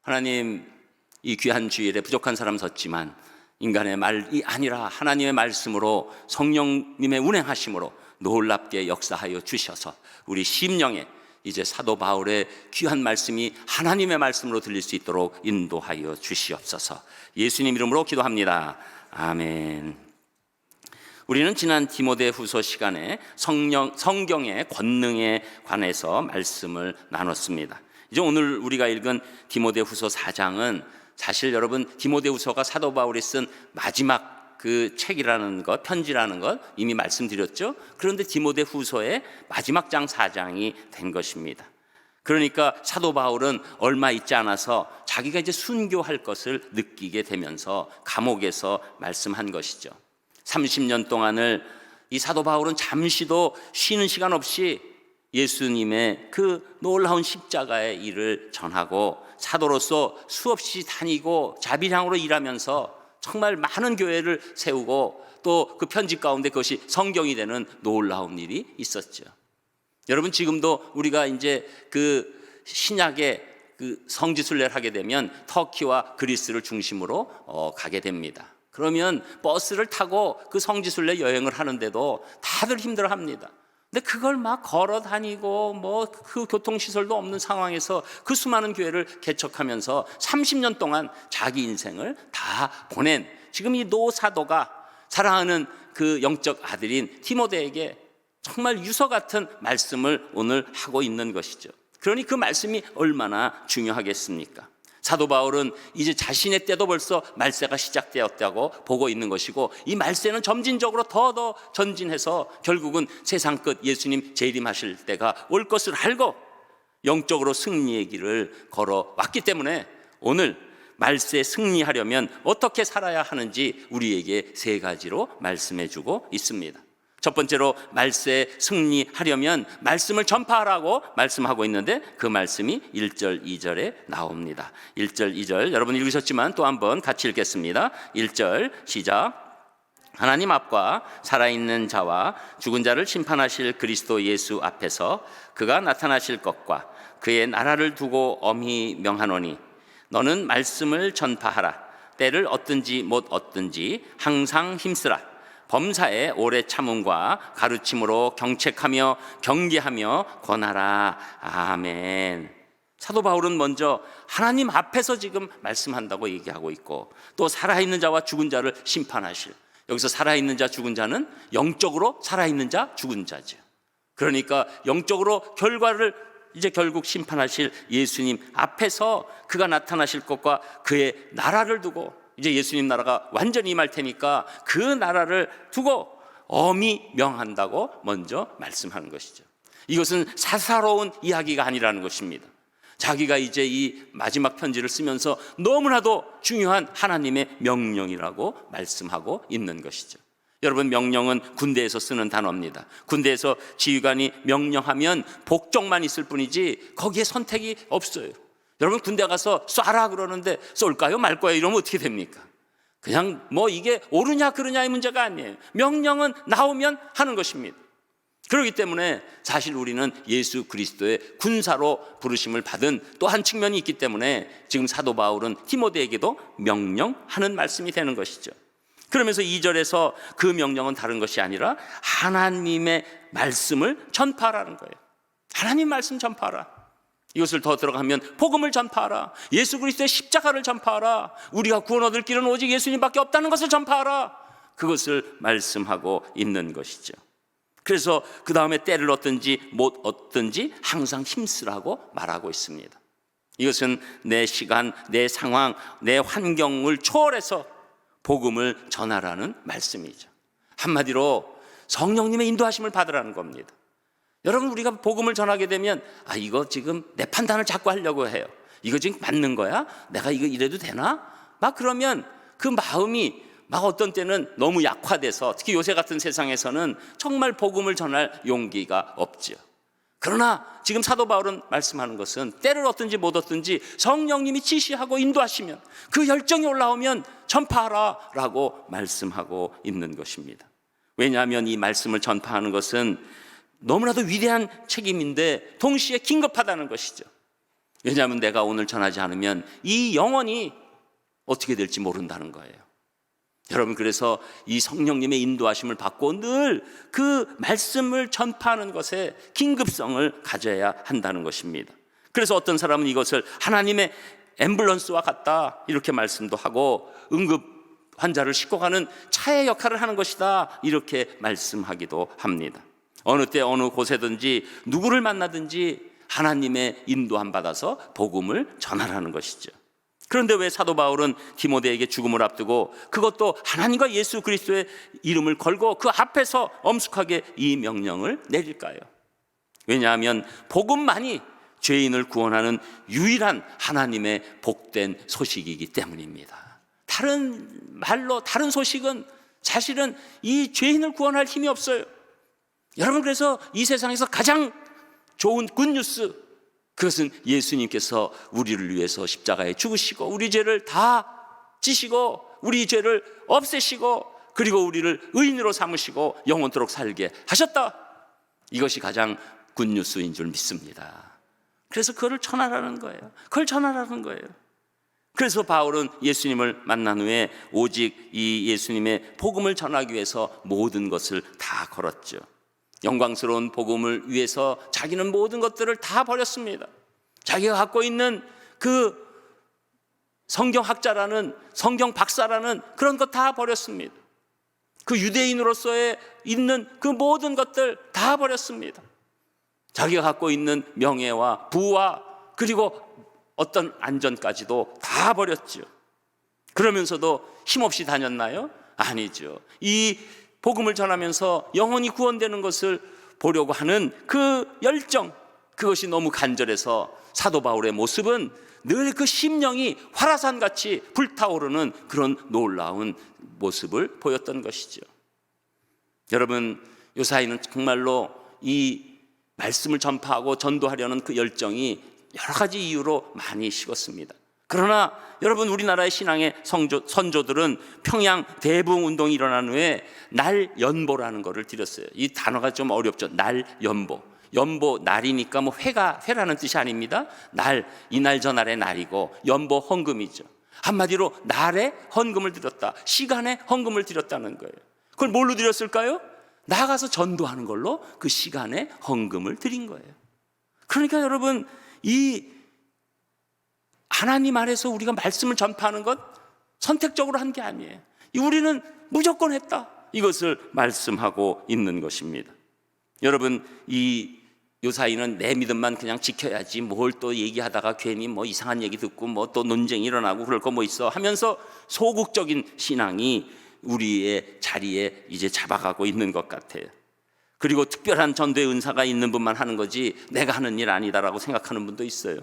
하나님, 이 귀한 주일에 부족한 사람 섰지만 인간의 말이 아니라 하나님의 말씀으로 성령님의 운행하심으로 놀랍게 역사하여 주셔서 우리 심령에 이제 사도 바울의 귀한 말씀이 하나님의 말씀으로 들릴 수 있도록 인도하여 주시옵소서. 예수님 이름으로 기도합니다. 아멘. 우리는 지난 디모데후서 시간에 성경의 권능에 관해서 말씀을 나눴습니다. 이제 오늘 우리가 읽은 디모데후서 4장은 사실 여러분, 디모데후서가 사도 바울이 쓴 마지막 그 책이라는 것, 편지라는 것 이미 말씀드렸죠. 그런데 디모데후서의 마지막 장 4장이 된 것입니다. 그러니까 사도 바울은 얼마 있지 않아서 자기가 이제 순교할 것을 느끼게 되면서 감옥에서 말씀한 것이죠. 30년 동안을 이 사도 바울은 잠시도 쉬는 시간 없이 예수님의 그 놀라운 십자가의 일을 전하고 사도로서 수없이 다니고 자비량으로 일하면서 정말 많은 교회를 세우고 또 그 편지 가운데 그것이 성경이 되는 놀라운 일이 있었죠. 여러분, 지금도 우리가 이제 그 신약의 그 성지순례를 하게 되면 터키와 그리스를 중심으로 가게 됩니다. 그러면 버스를 타고 그 성지순례 여행을 하는데도 다들 힘들어합니다. 근데 그걸 막 걸어 다니고 뭐 그 교통시설도 없는 상황에서 그 수많은 교회를 개척하면서 30년 동안 자기 인생을 다 보낸 지금 이 노사도가 사랑하는 그 영적 아들인 디모데에게 정말 유서 같은 말씀을 오늘 하고 있는 것이죠. 그러니 그 말씀이 얼마나 중요하겠습니까? 사도 바울은 이제 자신의 때도 벌써 말세가 시작되었다고 보고 있는 것이고, 이 말세는 점진적으로 더 전진해서 결국은 세상 끝 예수님 재림하실 때가 올 것을 알고 영적으로 승리의 길을 걸어왔기 때문에 오늘 말세에 승리하려면 어떻게 살아야 하는지 우리에게 세 가지로 말씀해주고 있습니다. 첫 번째로 말세에 승리하려면 말씀을 전파하라고 말씀하고 있는데 그 말씀이 1절 2절에 나옵니다. 1절 2절 여러분 읽으셨지만 또 한번 같이 읽겠습니다. 1절 시작. 하나님 앞과 살아있는 자와 죽은 자를 심판하실 그리스도 예수 앞에서 그가 나타나실 것과 그의 나라를 두고 엄히 명하노니 너는 말씀을 전파하라. 때를 얻든지 못 얻든지 항상 힘쓰라. 범사에 오래 참음과 가르침으로 경책하며 경계하며 권하라. 아멘. 사도 바울은 먼저 하나님 앞에서 지금 말씀한다고 얘기하고 있고, 또 살아있는 자와 죽은 자를 심판하실, 여기서 살아있는 자 죽은 자는 영적으로 살아있는 자 죽은 자죠. 그러니까 영적으로 결과를 이제 결국 심판하실 예수님 앞에서 그가 나타나실 것과 그의 나라를 두고, 이제 예수님 나라가 완전히 임할 테니까 그 나라를 두고 엄히 명한다고 먼저 말씀하는 것이죠. 이것은 사사로운 이야기가 아니라는 것입니다. 자기가 이제 이 마지막 편지를 쓰면서 너무나도 중요한 하나님의 명령이라고 말씀하고 있는 것이죠. 여러분, 명령은 군대에서 쓰는 단어입니다. 군대에서 지휘관이 명령하면 복종만 있을 뿐이지 거기에 선택이 없어요. 여러분, 군대 가서 쏴라 그러는데 쏠까요 말 거예요 이러면 어떻게 됩니까? 그냥 뭐 이게 옳으냐 그르냐의 문제가 아니에요. 명령은 나오면 하는 것입니다. 그렇기 때문에 사실 우리는 예수 그리스도의 군사로 부르심을 받은 또 한 측면이 있기 때문에 지금 사도 바울은 디모데에게도 명령하는 말씀이 되는 것이죠. 그러면서 2절에서 그 명령은 다른 것이 아니라 하나님의 말씀을 전파하라는 거예요. 하나님 말씀 전파하라. 이것을 더 들어가면 복음을 전파하라. 예수 그리스도의 십자가를 전파하라. 우리가 구원 얻을 길은 오직 예수님밖에 없다는 것을 전파하라. 그것을 말씀하고 있는 것이죠. 그래서 그 다음에 때를 얻든지 못 얻든지 항상 힘쓰라고 말하고 있습니다. 이것은 내 시간, 내 상황, 내 환경을 초월해서 복음을 전하라는 말씀이죠. 한마디로 성령님의 인도하심을 받으라는 겁니다. 여러분, 우리가 복음을 전하게 되면 이거 지금 내 판단을 자꾸 하려고 해요. 이거 지금 맞는 거야? 내가 이거 이래도 되나? 막 그러면 그 마음이 막 어떤 때는 너무 약화돼서, 특히 요새 같은 세상에서는 정말 복음을 전할 용기가 없죠. 그러나 지금 사도 바울은 말씀하는 것은 때를 얻든지 못 얻든지 성령님이 지시하고 인도하시면, 그 열정이 올라오면 전파하라 라고 말씀하고 있는 것입니다. 왜냐하면 이 말씀을 전파하는 것은 너무나도 위대한 책임인데 동시에 긴급하다는 것이죠. 왜냐하면 내가 오늘 전하지 않으면 이 영혼이 어떻게 될지 모른다는 거예요. 여러분, 그래서 이 성령님의 인도하심을 받고 늘 그 말씀을 전파하는 것에 긴급성을 가져야 한다는 것입니다. 그래서 어떤 사람은 이것을 하나님의 앰뷸런스와 같다 이렇게 말씀도 하고, 응급 환자를 싣고 가는 차의 역할을 하는 것이다 이렇게 말씀하기도 합니다. 어느 때 어느 곳에든지 누구를 만나든지 하나님의 인도함 받아서 복음을 전하라는 것이죠. 그런데 왜 사도 바울은 디모데에게 죽음을 앞두고, 그것도 하나님과 예수 그리스도의 이름을 걸고 그 앞에서 엄숙하게 이 명령을 내릴까요? 왜냐하면 복음만이 죄인을 구원하는 유일한 하나님의 복된 소식이기 때문입니다. 다른 말로, 다른 소식은 사실은 이 죄인을 구원할 힘이 없어요. 여러분, 그래서 이 세상에서 가장 좋은 굿뉴스, 그것은 예수님께서 우리를 위해서 십자가에 죽으시고 우리 죄를 다 지시고 우리 죄를 없애시고 그리고 우리를 의인으로 삼으시고 영원토록 살게 하셨다. 이것이 가장 굿뉴스인 줄 믿습니다. 그래서 그걸 전하라는 거예요. 그걸 전하라는 거예요. 그래서 바울은 예수님을 만난 후에 오직 이 예수님의 복음을 전하기 위해서 모든 것을 다 걸었죠. 영광스러운 복음을 위해서 자기는 모든 것들을 다 버렸습니다. 자기가 갖고 있는 그 성경학자라는, 성경 박사라는 그런 것 다 버렸습니다. 그 유대인으로서의 있는 그 모든 것들 다 버렸습니다. 자기가 갖고 있는 명예와 부와 그리고 어떤 안전까지도 다 버렸죠. 그러면서도 힘없이 다녔나요? 아니죠. 이 복음을 전하면서 영혼이 구원되는 것을 보려고 하는 그 열정, 그것이 너무 간절해서 사도 바울의 모습은 늘 그 심령이 화라산같이 불타오르는 그런 놀라운 모습을 보였던 것이죠. 여러분, 요사이는 정말로 이 말씀을 전파하고 전도하려는 그 열정이 여러 가지 이유로 많이 식었습니다. 그러나 여러분, 우리나라의 신앙의 선조들은 평양 대부흥 운동이 일어난 후에 날연보라는 것을 드렸어요. 이 단어가 좀 어렵죠. 날연보. 연보, 날이니까 뭐 회라는 뜻이 아닙니다. 날, 이날 저날의 날이고 연보 헌금이죠. 한마디로 날에 헌금을 드렸다, 시간에 헌금을 드렸다는 거예요. 그걸 뭘로 드렸을까요? 나가서 전도하는 걸로 그 시간에 헌금을 드린 거예요. 그러니까 여러분, 이 하나님 안에서 우리가 말씀을 전파하는 것 선택적으로 한 게 아니에요. 우리는 무조건 했다, 이것을 말씀하고 있는 것입니다. 여러분, 이 요사이는 내 믿음만 그냥 지켜야지, 뭘 또 얘기하다가 괜히 뭐 이상한 얘기 듣고 뭐 또 논쟁이 일어나고 그럴 거 뭐 있어 하면서 소극적인 신앙이 우리의 자리에 이제 잡아가고 있는 것 같아요. 그리고 특별한 전도의 은사가 있는 분만 하는 거지 내가 하는 일 아니다라고 생각하는 분도 있어요.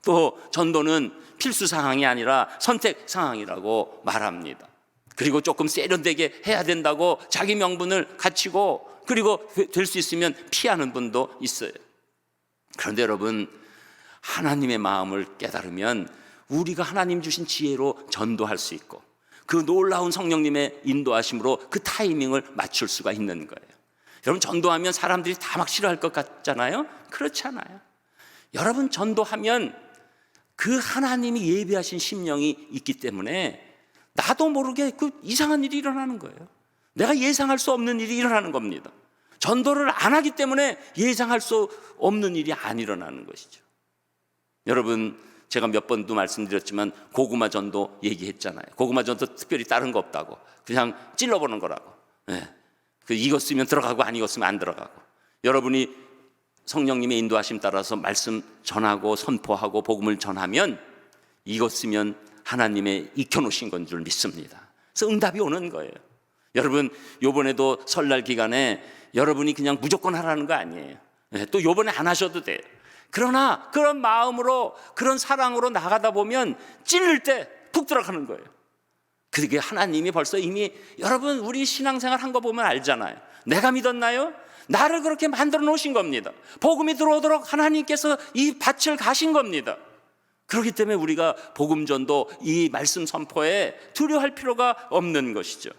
또 전도는 필수 상황이 아니라 선택 상황이라고 말합니다. 그리고 조금 세련되게 해야 된다고 자기 명분을 갖추고 그리고 될 수 있으면 피하는 분도 있어요. 그런데 여러분, 하나님의 마음을 깨달으면 우리가 하나님 주신 지혜로 전도할 수 있고 그 놀라운 성령님의 인도하심으로 그 타이밍을 맞출 수가 있는 거예요. 여러분, 전도하면 사람들이 다 막 싫어할 것 같잖아요. 그렇지 않아요. 여러분, 전도하면 그 하나님이 예비하신 심령이 있기 때문에 나도 모르게 그 이상한 일이 일어나는 거예요. 내가 예상할 수 없는 일이 일어나는 겁니다. 전도를 안 하기 때문에 예상할 수 없는 일이 안 일어나는 것이죠. 여러분, 제가 몇 번도 말씀드렸지만 고구마 전도 얘기했잖아요. 고구마 전도 특별히 다른 거 없다고, 그냥 찔러보는 거라고. 네. 그 익었으면 들어가고 안 익었으면 안 들어가고. 여러분이 성령님의 인도하심 따라서 말씀 전하고 선포하고 복음을 전하면 익었으면 하나님의 익혀놓으신 건 줄 믿습니다. 그래서 응답이 오는 거예요. 여러분, 요번에도 설날 기간에 여러분이 그냥 무조건 하라는 거 아니에요. 또 요번에 안 하셔도 돼요. 그러나 그런 마음으로, 그런 사랑으로 나가다 보면 찔릴 때 푹 들어가는 거예요. 그게 하나님이 벌써 이미, 여러분, 우리 신앙생활 한 거 보면 알잖아요. 내가 믿었나요? 나를 그렇게 만들어 놓으신 겁니다. 복음이 들어오도록 하나님께서 이 밭을 가신 겁니다. 그렇기 때문에 우리가 복음 전도, 이 말씀 선포에 두려워할 필요가 없는 것이죠.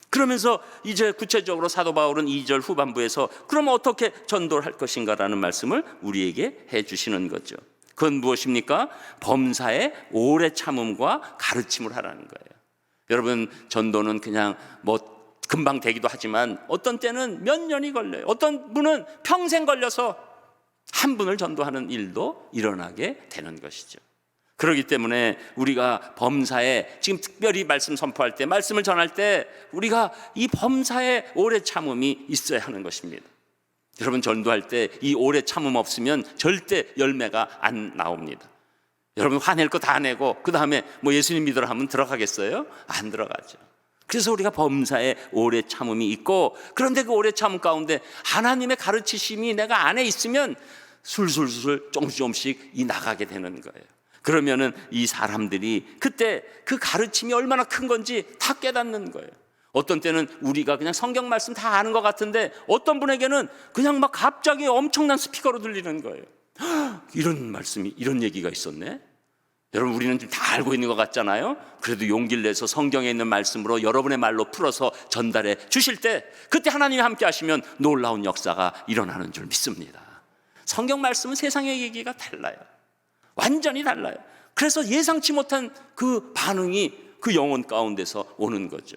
그러면서 이제 구체적으로 사도 바울은 2절 후반부에서 그럼 어떻게 전도를 할 것인가라는 말씀을 우리에게 해 주시는 거죠. 그건 무엇입니까? 범사에 오래 참음과 가르침을 하라는 거예요. 여러분, 전도는 그냥 뭐 금방 되기도 하지만 어떤 때는 몇 년이 걸려요. 어떤 분은 평생 걸려서 한 분을 전도하는 일도 일어나게 되는 것이죠. 그렇기 때문에 우리가 범사에, 지금 특별히 말씀 선포할 때, 말씀을 전할 때 우리가 이 범사에 오래 참음이 있어야 하는 것입니다. 여러분, 전도할 때 이 오래 참음 없으면 절대 열매가 안 나옵니다. 여러분, 화낼 거 다 내고 그 다음에 뭐 예수님 믿으라 하면 들어가겠어요? 안 들어가죠. 그래서 우리가 범사에 오래 참음이 있고, 그런데 그 오래 참음 가운데 하나님의 가르치심이 내가 안에 있으면 술술술 조금씩 나가게 되는 거예요. 그러면은 이 사람들이 그때 그 가르침이 얼마나 큰 건지 다 깨닫는 거예요. 어떤 때는 우리가 그냥 성경 말씀 다 아는 것 같은데 어떤 분에게는 그냥 막 갑자기 엄청난 스피커로 들리는 거예요. 이런 말씀이, 이런 얘기가 있었네. 여러분, 우리는 좀 다 알고 있는 것 같잖아요. 그래도 용기를 내서 성경에 있는 말씀으로 여러분의 말로 풀어서 전달해 주실 때, 그때 하나님이 함께 하시면 놀라운 역사가 일어나는 줄 믿습니다. 성경 말씀은 세상의 얘기가 달라요. 완전히 달라요. 그래서 예상치 못한 그 반응이 그 영혼 가운데서 오는 거죠.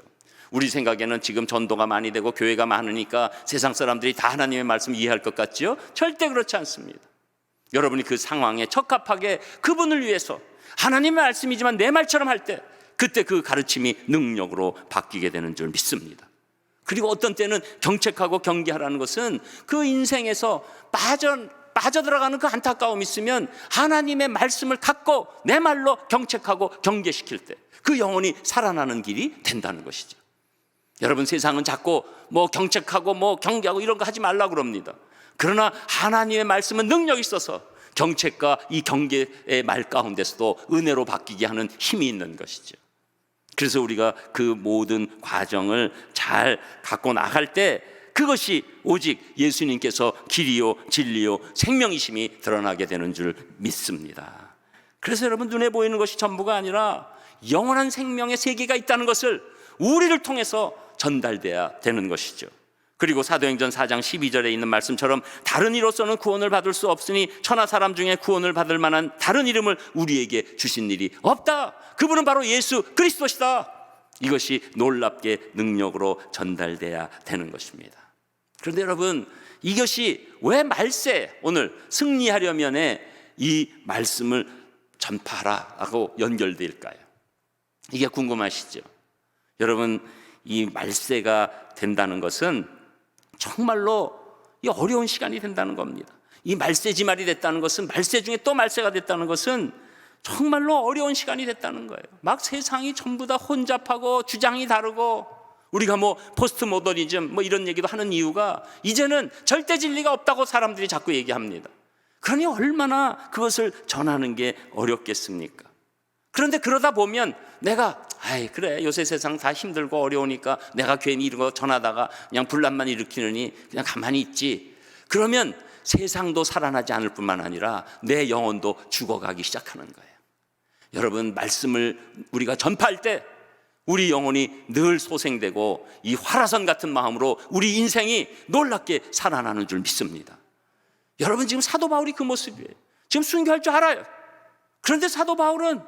우리 생각에는 지금 전도가 많이 되고 교회가 많으니까 세상 사람들이 다 하나님의 말씀 이해할 것 같지요? 절대 그렇지 않습니다. 여러분이 그 상황에 적합하게 그분을 위해서 하나님의 말씀이지만 내 말처럼 할 때, 그때 그 가르침이 능력으로 바뀌게 되는 줄 믿습니다. 그리고 어떤 때는 경책하고 경계하라는 것은 그 인생에서 빠져들어가는 그 안타까움이 있으면 하나님의 말씀을 갖고 내 말로 경책하고 경계시킬 때 그 영혼이 살아나는 길이 된다는 것이죠. 여러분, 세상은 자꾸 뭐 경책하고 뭐 경계하고 이런 거 하지 말라고 그럽니다. 그러나 하나님의 말씀은 능력이 있어서 경책과 이 경계의 말 가운데서도 은혜로 바뀌게 하는 힘이 있는 것이죠. 그래서 우리가 그 모든 과정을 잘 갖고 나갈 때 그것이 오직 예수님께서 길이요 진리요 생명이심이 드러나게 되는 줄 믿습니다. 그래서 여러분, 눈에 보이는 것이 전부가 아니라 영원한 생명의 세계가 있다는 것을 우리를 통해서 전달돼야 되는 것이죠. 그리고 사도행전 4장 12절에 있는 말씀처럼 다른 이로서는 구원을 받을 수 없으니 천하 사람 중에 구원을 받을 만한 다른 이름을 우리에게 주신 일이 없다. 그분은 바로 예수 그리스도시다. 이것이 놀랍게 능력으로 전달돼야 되는 것입니다. 그런데 여러분, 이것이 왜 말세, 오늘 승리하려면에 이 말씀을 전파하라고 연결될까요? 이게 궁금하시죠? 여러분, 이 말세가 된다는 것은 정말로 이 어려운 시간이 된다는 겁니다. 이 말세지말이 됐다는 것은, 말세 중에 또 말세가 됐다는 것은 정말로 어려운 시간이 됐다는 거예요. 막 세상이 전부 다 혼잡하고 주장이 다르고, 우리가 뭐 포스트 모더니즘 뭐 이런 얘기도 하는 이유가 이제는 절대 진리가 없다고 사람들이 자꾸 얘기합니다. 그러니 얼마나 그것을 전하는 게 어렵겠습니까? 그런데 그러다 보면 내가 그래, 요새 세상 다 힘들고 어려우니까 내가 괜히 이런 거 전하다가 그냥 분란만 일으키느니 그냥 가만히 있지. 그러면 세상도 살아나지 않을 뿐만 아니라 내 영혼도 죽어가기 시작하는 거예요. 여러분, 말씀을 우리가 전파할 때 우리 영혼이 늘 소생되고 이 화라선 같은 마음으로 우리 인생이 놀랍게 살아나는 줄 믿습니다. 여러분, 지금 사도 바울이 그 모습이에요. 지금 순교할 줄 알아요. 그런데 사도 바울은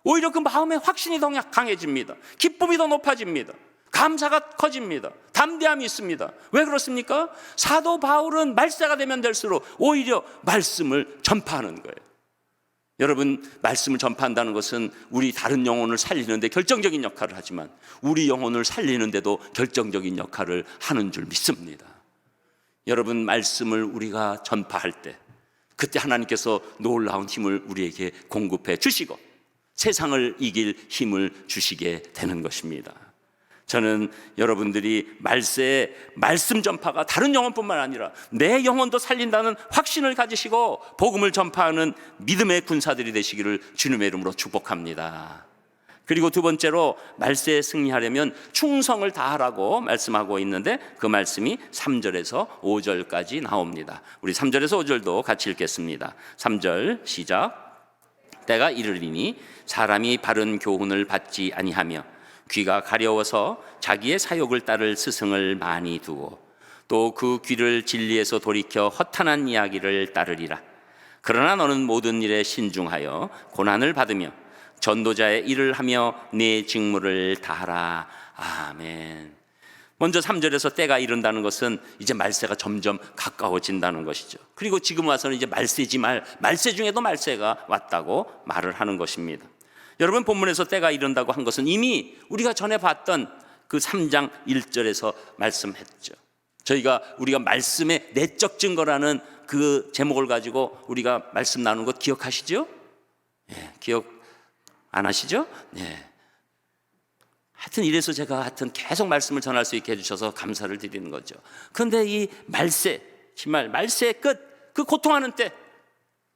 오히려 그 마음의 확신이 더 강해집니다. 기쁨이 더 높아집니다. 감사가 커집니다. 담대함이 있습니다. 왜 그렇습니까? 사도 바울은 말세가 되면 될수록 오히려 말씀을 전파하는 거예요. 여러분, 말씀을 전파한다는 것은 우리 다른 영혼을 살리는데 결정적인 역할을 하지만 우리 영혼을 살리는데도 결정적인 역할을 하는 줄 믿습니다. 여러분, 말씀을 우리가 전파할 때 그때 하나님께서 놀라운 힘을 우리에게 공급해 주시고 세상을 이길 힘을 주시게 되는 것입니다. 저는 여러분들이 말세의 말씀 전파가 다른 영혼뿐만 아니라 내 영혼도 살린다는 확신을 가지시고 복음을 전파하는 믿음의 군사들이 되시기를 주님의 이름으로 축복합니다. 그리고 두 번째로, 말세에 승리하려면 충성을 다하라고 말씀하고 있는데 그 말씀이 3절에서 5절까지 나옵니다. 우리 3절에서 5절도 같이 읽겠습니다. 3절 시작. 때가 이르리니 사람이 바른 교훈을 받지 아니하며 귀가 가려워서 자기의 사욕을 따를 스승을 많이 두고 또 그 귀를 진리에서 돌이켜 허탄한 이야기를 따르리라. 그러나 너는 모든 일에 신중하여 고난을 받으며 전도자의 일을 하며 네 직무를 다하라. 아멘. 먼저 3절에서 때가 이른다는 것은 이제 말세가 점점 가까워진다는 것이죠. 그리고 지금 와서는 이제 말세지 말세 중에도 말세가 왔다고 말을 하는 것입니다. 여러분, 본문에서 때가 이른다고 한 것은 이미 우리가 전에 봤던 그 3장 1절에서 말씀했죠. 우리가 말씀의 내적 증거라는 그 제목을 가지고 우리가 말씀 나누는 것 기억하시죠? 예, 기억 안 하시죠? 예. 하여튼 이래서 제가 계속 말씀을 전할 수 있게 해주셔서 감사를 드리는 거죠. 그런데 이 정말 말세의 끝, 그 고통하는 때,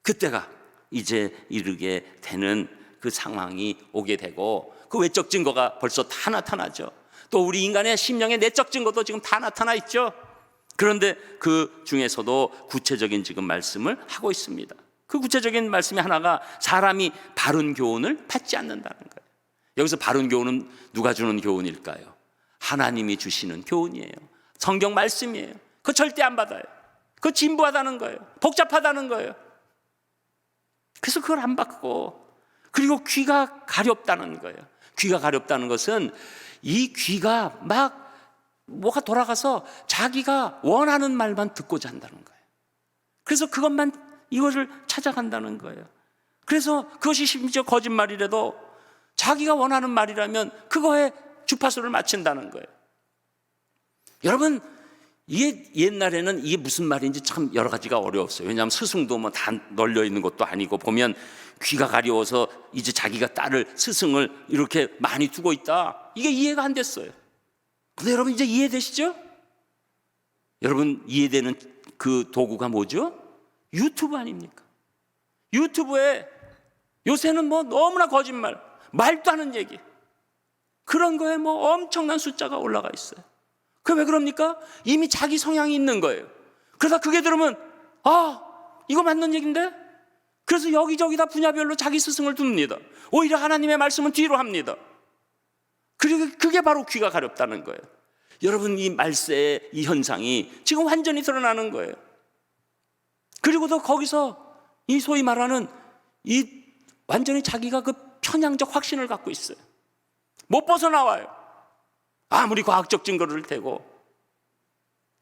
그때가 이제 이르게 되는 그 상황이 오게 되고, 그 외적 증거가 벌써 다 나타나죠. 또 우리 인간의 심령의 내적 증거도 지금 다 나타나 있죠. 그런데 그 중에서도 구체적인 지금 말씀을 하고 있습니다. 그 구체적인 말씀이 하나가 사람이 바른 교훈을 받지 않는다는 거예요. 여기서 바른 교훈은 누가 주는 교훈일까요? 하나님이 주시는 교훈이에요. 성경 말씀이에요. 그거 절대 안 받아요. 그거 진부하다는 거예요. 복잡하다는 거예요. 그래서 그걸 안 받고, 그리고 귀가 가렵다는 거예요. 귀가 가렵다는 것은 이 귀가 막 뭐가 돌아가서 자기가 원하는 말만 듣고자 한다는 거예요. 그래서 이것을 찾아간다는 거예요. 그래서 그것이 심지어 거짓말이라도 자기가 원하는 말이라면 그거에 주파수를 맞춘다는 거예요. 여러분, 이게 옛날에는 이게 무슨 말인지 참 여러 가지가 어려웠어요. 왜냐하면 스승도 뭐 다 널려 있는 것도 아니고, 보면 귀가 가려워서 이제 자기가 스승을 이렇게 많이 두고 있다, 이게 이해가 안 됐어요. 근데 여러분, 이제 이해되시죠? 여러분, 이해되는 그 도구가 뭐죠? 유튜브 아닙니까? 유튜브에 요새는 뭐 너무나 거짓말, 말도 안 하는 얘기, 그런 거에 뭐 엄청난 숫자가 올라가 있어요. 그게 왜 그럽니까? 이미 자기 성향이 있는 거예요. 그러다 그게 들으면 이거 맞는 얘기인데? 그래서 여기저기다 분야별로 자기 스승을 둡니다. 오히려 하나님의 말씀은 뒤로 합니다. 그리고 그게 바로 귀가 가렵다는 거예요. 여러분, 이 말세의 이 현상이 지금 완전히 드러나는 거예요. 그리고도 거기서 이 소위 말하는 이 완전히 자기가 그 편향적 확신을 갖고 있어요. 못 벗어나와요. 아무리 과학적 증거를 대고,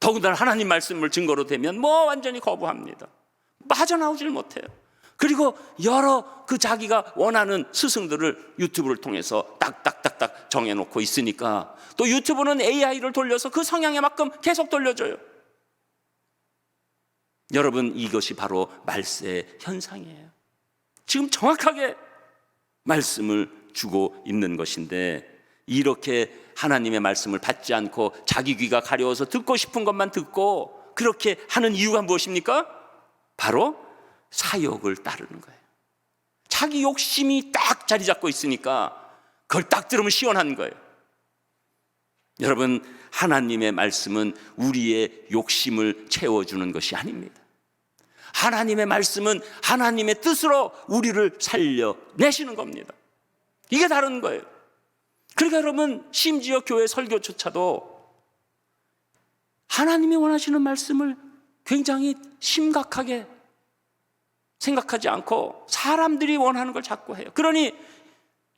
더군다나 하나님 말씀을 증거로 대면 뭐 완전히 거부합니다. 빠져나오질 못해요. 그리고 여러 그 자기가 원하는 스승들을 유튜브를 통해서 딱딱딱딱 정해놓고 있으니까, 또 유튜브는 AI를 돌려서 그 성향에 맞게끔 계속 돌려줘요. 여러분, 이것이 바로 말세의 현상이에요. 지금 정확하게 말씀을 주고 있는 것인데, 이렇게 하나님의 말씀을 받지 않고 자기 귀가 가려워서 듣고 싶은 것만 듣고 그렇게 하는 이유가 무엇입니까? 바로 사욕을 따르는 거예요. 자기 욕심이 딱 자리 잡고 있으니까 그걸 딱 들으면 시원한 거예요. 여러분, 하나님의 말씀은 우리의 욕심을 채워주는 것이 아닙니다. 하나님의 말씀은 하나님의 뜻으로 우리를 살려내시는 겁니다. 이게 다른 거예요. 그러니까 여러분, 심지어 교회 설교조차도 하나님이 원하시는 말씀을 굉장히 심각하게 생각하지 않고 사람들이 원하는 걸 자꾸 해요. 그러니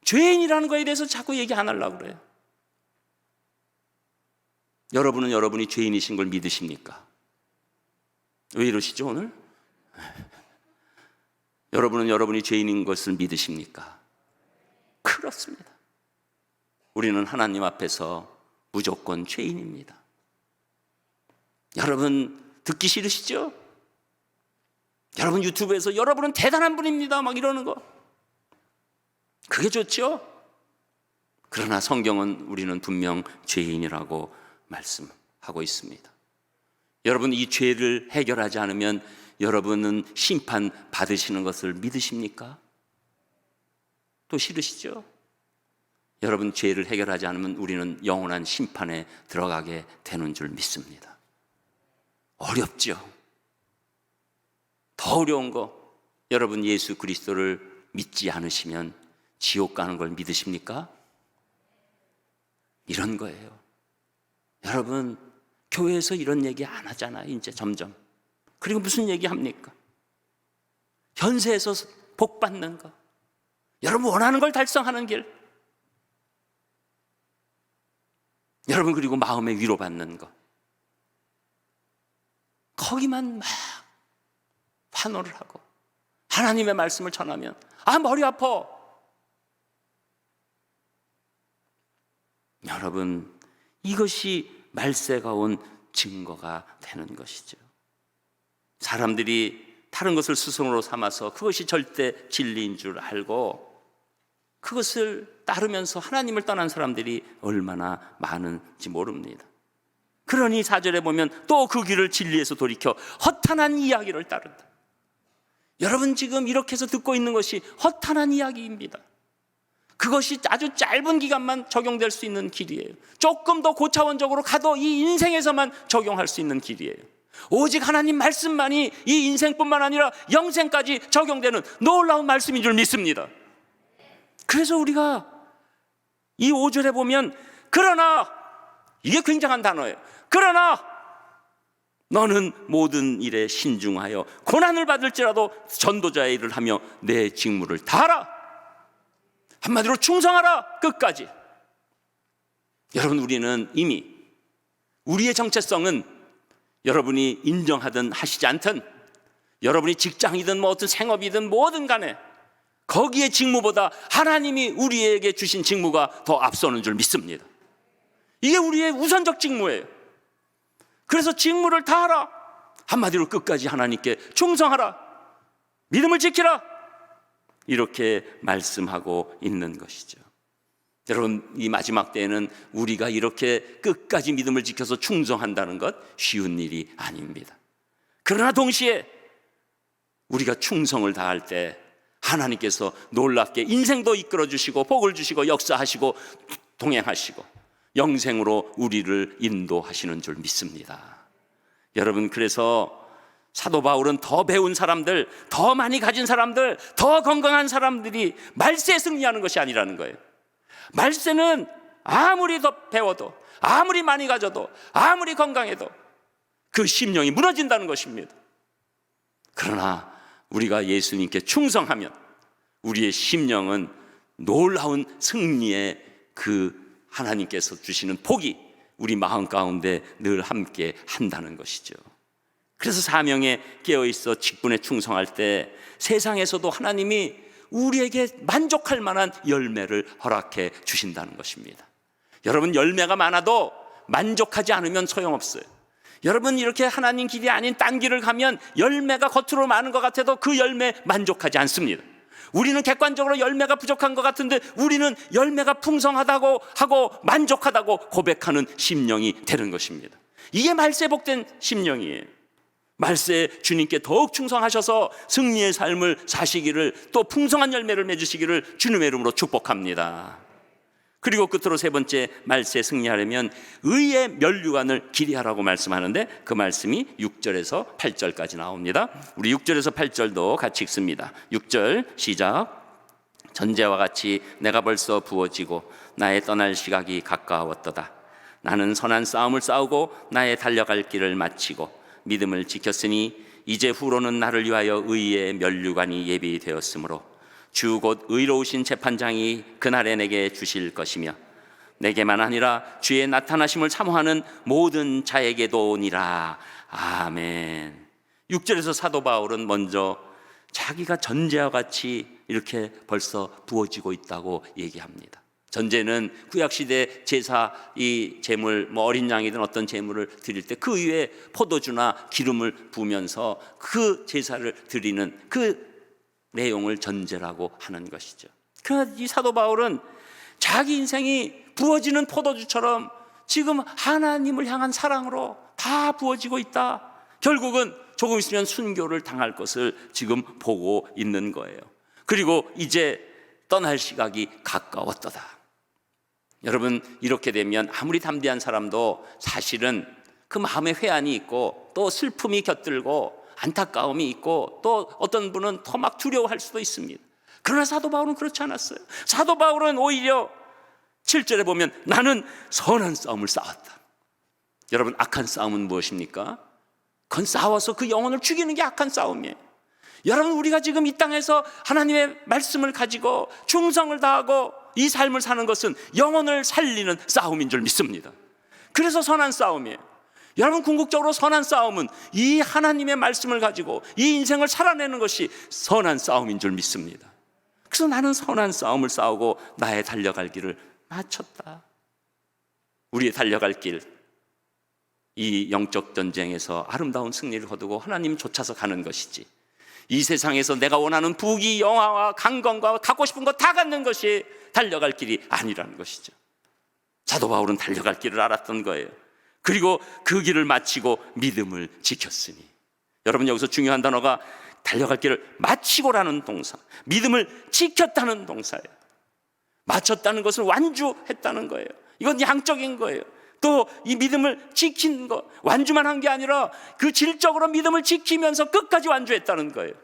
죄인이라는 거에 대해서 자꾸 얘기 안 하려고 그래요. 여러분은 여러분이 죄인이신 걸 믿으십니까? 왜 이러시죠 오늘? 여러분은 여러분이 죄인인 것을 믿으십니까? 그렇습니다. 우리는 하나님 앞에서 무조건 죄인입니다. 여러분, 듣기 싫으시죠? 여러분, 유튜브에서 여러분은 대단한 분입니다 막 이러는 거, 그게 좋죠? 그러나 성경은 우리는 분명 죄인이라고 말씀하고 있습니다. 여러분, 이 죄를 해결하지 않으면 여러분은 심판 받으시는 것을 믿으십니까? 또 싫으시죠? 여러분, 죄를 해결하지 않으면 우리는 영원한 심판에 들어가게 되는 줄 믿습니다. 어렵죠? 더 어려운 거, 여러분 예수 그리스도를 믿지 않으시면 지옥 가는 걸 믿으십니까? 이런 거예요. 여러분, 교회에서 이런 얘기 안 하잖아요, 이제 점점. 그리고 무슨 얘기 합니까? 현세에서 복 받는 것, 여러분 원하는 걸 달성하는 길, 여러분 그리고 마음에 위로받는 것, 거기만 막 환호를 하고 하나님의 말씀을 전하면 머리 아파. 여러분 이것이 말세가 온 증거가 되는 것이죠. 사람들이 다른 것을 스승으로 삼아서 그것이 절대 진리인 줄 알고 그것을 따르면서 하나님을 떠난 사람들이 얼마나 많은지 모릅니다. 그러니 4절에 보면 또 그 길을 진리에서 돌이켜 허탄한 이야기를 따른다. 여러분 지금 이렇게 해서 듣고 있는 것이 허탄한 이야기입니다. 그것이 아주 짧은 기간만 적용될 수 있는 길이에요. 조금 더 고차원적으로 가도 이 인생에서만 적용할 수 있는 길이에요. 오직 하나님 말씀만이 이 인생뿐만 아니라 영생까지 적용되는 놀라운 말씀인 줄 믿습니다. 그래서 우리가 이 5절에 보면 그러나, 이게 굉장한 단어예요. 그러나 너는 모든 일에 신중하여 고난을 받을지라도 전도자의 일을 하며 내 직무를 다하라. 한마디로 충성하라 끝까지. 여러분 우리는 이미 우리의 정체성은 여러분이 인정하든 하시지 않든, 여러분이 직장이든 뭐 어떤 생업이든 뭐든 간에 거기에 직무보다 하나님이 우리에게 주신 직무가 더 앞서는 줄 믿습니다. 이게 우리의 우선적 직무예요. 그래서 직무를 다하라. 한마디로 끝까지 하나님께 충성하라. 믿음을 지키라. 이렇게 말씀하고 있는 것이죠. 여러분 이 마지막 때에는 우리가 이렇게 끝까지 믿음을 지켜서 충성한다는 것 쉬운 일이 아닙니다. 그러나 동시에 우리가 충성을 다할 때 하나님께서 놀랍게 인생도 이끌어 주시고 복을 주시고 역사하시고 동행하시고 영생으로 우리를 인도하시는 줄 믿습니다. 여러분 그래서 사도 바울은 더 배운 사람들, 더 많이 가진 사람들, 더 건강한 사람들이 말세에 승리하는 것이 아니라는 거예요. 말세는 아무리 더 배워도, 아무리 많이 가져도, 아무리 건강해도 그 심령이 무너진다는 것입니다. 그러나 우리가 예수님께 충성하면 우리의 심령은 놀라운 승리의 그 하나님께서 주시는 복이 우리 마음 가운데 늘 함께 한다는 것이죠. 그래서 사명에 깨어있어 직분에 충성할 때 세상에서도 하나님이 우리에게 만족할 만한 열매를 허락해 주신다는 것입니다. 여러분 열매가 많아도 만족하지 않으면 소용없어요. 여러분 이렇게 하나님 길이 아닌 딴 길을 가면 열매가 겉으로 많은 것 같아도 그 열매에 만족하지 않습니다. 우리는 객관적으로 열매가 부족한 것 같은데 우리는 열매가 풍성하다고 하고 만족하다고 고백하는 심령이 되는 것입니다. 이게 말세 복된 심령이에요. 말세 주님께 더욱 충성하셔서 승리의 삶을 사시기를, 또 풍성한 열매를 맺으시기를 주님의 이름으로 축복합니다. 그리고 끝으로 세 번째, 말세 승리하려면 의의 면류관을 길이하라고 말씀하는데 그 말씀이 6절에서 8절까지 나옵니다. 우리 6절에서 8절도 같이 읽습니다. 6절 시작. 전제와 같이 내가 벌써 부어지고 나의 떠날 시각이 가까웠도다. 나는 선한 싸움을 싸우고 나의 달려갈 길을 마치고 믿음을 지켰으니 이제 후로는 나를 위하여 의의 면류관이 예비되었으므로 주 곧 의로우신 재판장이 그날에 내게 주실 것이며 내게만 아니라 주의 나타나심을 사모하는 모든 자에게도니라. 아멘. 6절에서 사도 바울은 먼저 자기가 전제와 같이 이렇게 벌써 부어지고 있다고 얘기합니다. 전제는 구약시대 제사, 이 제물, 어린 양이든 어떤 제물을 드릴 때 그 위에 포도주나 기름을 부으면서 그 제사를 드리는 그 내용을 전제라고 하는 것이죠. 그러나 이 사도 바울은 자기 인생이 부어지는 포도주처럼 지금 하나님을 향한 사랑으로 다 부어지고 있다. 결국은 조금 있으면 순교를 당할 것을 지금 보고 있는 거예요. 그리고 이제 떠날 시각이 가까웠도다. 여러분 이렇게 되면 아무리 담대한 사람도 사실은 그 마음에 회한이 있고 또 슬픔이 곁들고 안타까움이 있고 또 어떤 분은 더 막 두려워할 수도 있습니다. 그러나 사도 바울은 그렇지 않았어요. 사도 바울은 오히려 7절에 보면 나는 선한 싸움을 싸웠다. 여러분 악한 싸움은 무엇입니까? 그건 싸워서 그 영혼을 죽이는 게 악한 싸움이에요. 여러분, 우리가 지금 이 땅에서 하나님의 말씀을 가지고 충성을 다하고 이 삶을 사는 것은 영혼을 살리는 싸움인 줄 믿습니다. 그래서 선한 싸움이에요. 여러분, 궁극적으로 선한 싸움은 이 하나님의 말씀을 가지고 이 인생을 살아내는 것이 선한 싸움인 줄 믿습니다. 그래서 나는 선한 싸움을 싸우고 나의 달려갈 길을 마쳤다. 우리의 달려갈 길, 이 영적 전쟁에서 아름다운 승리를 거두고 하나님 쫓아서 가는 것이지, 이 세상에서 내가 원하는 부귀 영화와 강건과 갖고 싶은 거 다 갖는 것이 달려갈 길이 아니라는 것이죠. 사도 바울은 달려갈 길을 알았던 거예요. 그리고 그 길을 마치고 믿음을 지켰으니. 여러분, 여기서 중요한 단어가 달려갈 길을 마치고라는 동사, 믿음을 지켰다는 동사예요. 마쳤다는 것은 완주했다는 거예요. 이건 양적인 거예요. 또 이 믿음을 지킨 거, 완주만 한 게 아니라 그 질적으로 믿음을 지키면서 끝까지 완주했다는 거예요.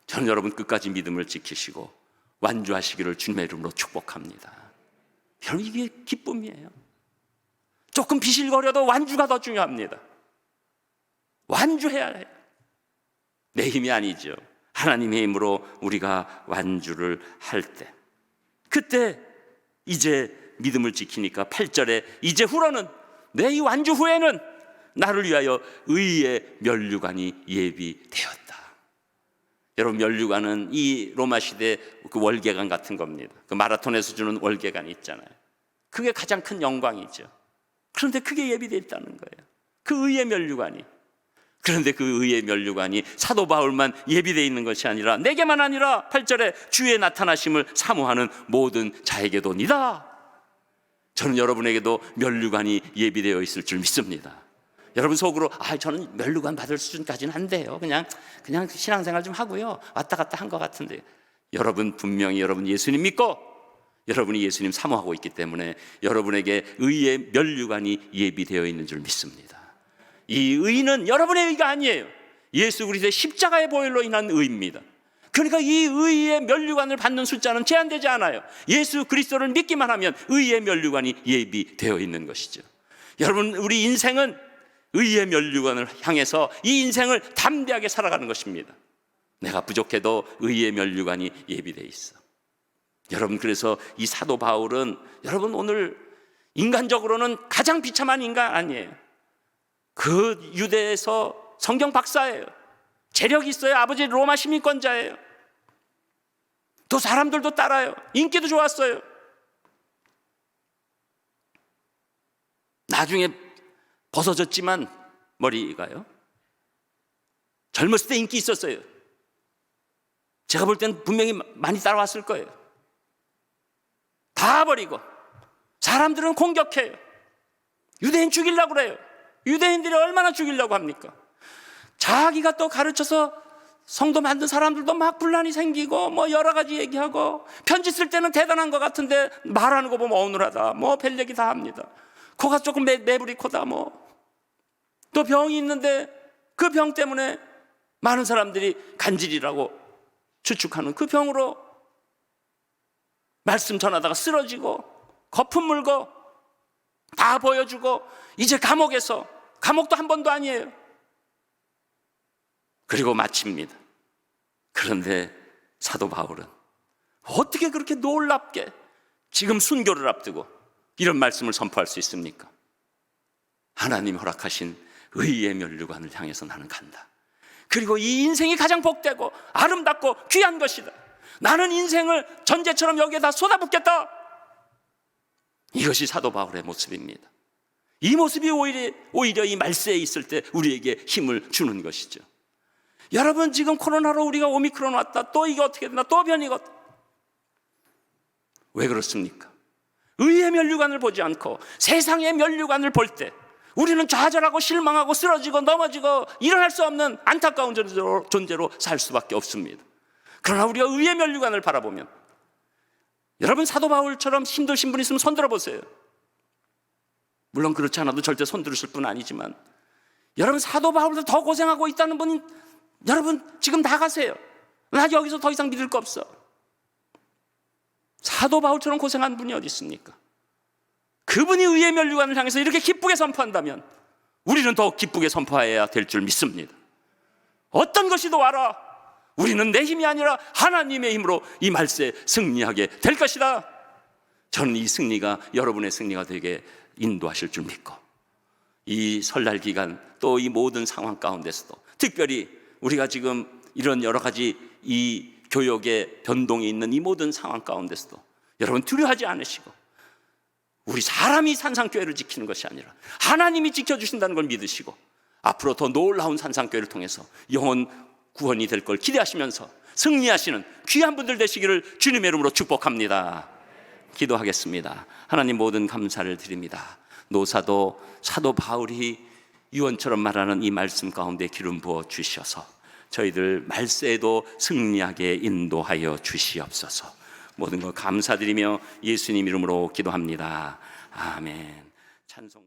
저는 여러분 끝까지 믿음을 지키시고 완주하시기를 주님의 이름으로 축복합니다. 여러분, 이게 기쁨이에요. 조금 비실거려도 완주가 더 중요합니다. 완주해야 해요. 내 힘이 아니죠. 하나님의 힘으로 우리가 완주를 할 때, 그때 이제 믿음을 지키니까 8절에 이제 후로는, 내 이 완주 후에는 나를 위하여 의의 면류관이 예비되었다. 여러분, 면류관은 이 로마 시대 그 월계관 같은 겁니다. 그 마라톤에서 주는 월계관이 있잖아요. 그게 가장 큰 영광이죠. 그런데 그게 예비되어 있다는 거예요. 그 의의 면류관이. 그런데 그 의의 면류관이 사도 바울만 예비되어 있는 것이 아니라, 내게만 아니라 8절에 주의 나타나심을 사모하는 모든 자에게도 니다. 저는 여러분에게도 면류관이 예비되어 있을 줄 믿습니다. 여러분 속으로 저는 면류관 받을 수준까지는 안 돼요. 그냥 신앙생활 좀 하고요, 왔다 갔다 한 것 같은데. 여러분 분명히 여러분 예수님 믿고 여러분이 예수님 사모하고 있기 때문에 여러분에게 의의 면류관이 예비되어 있는 줄 믿습니다. 이 의는 여러분의 의가 아니에요. 예수 그리스도의 십자가의 보혈로 인한 의입니다. 그러니까 이 의의 면류관을 받는 숫자는 제한되지 않아요. 예수 그리스도를 믿기만 하면 의의 면류관이 예비되어 있는 것이죠. 여러분, 우리 인생은 의의 면류관을 향해서 이 인생을 담대하게 살아가는 것입니다. 내가 부족해도 의의 면류관이 예비되어 있어. 여러분, 그래서 이 사도 바울은, 여러분 오늘 인간적으로는 가장 비참한 인간 아니에요. 그 유대에서 성경 박사예요. 재력이 있어요. 아버지 로마 시민권자예요. 또 사람들도 따라요. 인기도 좋았어요. 나중에 벗어졌지만 머리가요, 젊었을 때 인기 있었어요. 제가 볼 땐 분명히 많이 따라왔을 거예요. 다 버리고 사람들은 공격해요. 유대인 죽이려고 그래요. 유대인들이 얼마나 죽이려고 합니까? 자기가 또 가르쳐서 성도 만든 사람들도 막 분란이 생기고 뭐 여러 가지 얘기하고, 편지 쓸 때는 대단한 것 같은데 말하는 거 보면 어눌하다, 뭐 별 얘기 다 합니다. 코가 조금 매부리 코다, 뭐 또 병이 있는데 그 병 때문에 많은 사람들이 간질이라고 추측하는 그 병으로 말씀 전하다가 쓰러지고 거품 물고 다 보여주고, 이제 감옥도 한 번도 아니에요. 그리고 마칩니다. 그런데 사도 바울은 어떻게 그렇게 놀랍게 지금 순교를 앞두고 이런 말씀을 선포할 수 있습니까? 하나님 허락하신 의의 면류관을 향해서 나는 간다. 그리고 이 인생이 가장 복되고 아름답고 귀한 것이다. 나는 인생을 전제처럼 여기에다 쏟아붓겠다. 이것이 사도 바울의 모습입니다. 이 모습이 오히려 이 말세에 있을 때 우리에게 힘을 주는 것이죠. 여러분, 지금 코로나로 우리가 오미크론 왔다, 또 이게 어떻게 된다, 또 변이가, 왜 그렇습니까? 의의 면류관을 보지 않고 세상의 면류관을 볼 때 우리는 좌절하고 실망하고 쓰러지고 넘어지고 일어날 수 없는 안타까운 존재로 살 수밖에 없습니다. 그러나 우리가 의의 면류관을 바라보면, 여러분 사도 바울처럼 힘드신 분 있으면 손 들어보세요. 물론 그렇지 않아도 절대 손 들으실 분 아니지만, 여러분 사도 바울보다 더 고생하고 있다는 분이, 여러분 지금 나가세요. 나 여기서 더 이상 믿을 거 없어. 사도 바울처럼 고생한 분이 어디 있습니까? 그분이 의의 면류관을 향해서 이렇게 기쁘게 선포한다면 우리는 더 기쁘게 선포해야 될 줄 믿습니다. 어떤 것이 또 와라, 우리는 내 힘이 아니라 하나님의 힘으로 이 말세에 승리하게 될 것이다. 저는 이 승리가 여러분의 승리가 되게 인도하실 줄 믿고, 이 설날 기간 또 이 모든 상황 가운데서도 특별히 우리가 지금 이런 여러 가지 이 교역의 변동이 있는 이 모든 상황 가운데서도 여러분 두려워하지 않으시고, 우리 사람이 산상교회를 지키는 것이 아니라 하나님이 지켜주신다는 걸 믿으시고, 앞으로 더 놀라운 산상교회를 통해서 영혼 구원이 될 걸 기대하시면서 승리하시는 귀한 분들 되시기를 주님의 이름으로 축복합니다. 기도하겠습니다. 하나님, 모든 감사를 드립니다. 노사도 사도 바울이 유언처럼 말하는 이 말씀 가운데 기름 부어 주셔서 저희들 말세에도 승리하게 인도하여 주시옵소서. 모든 것 감사드리며 예수님 이름으로 기도합니다. 아멘. 찬송.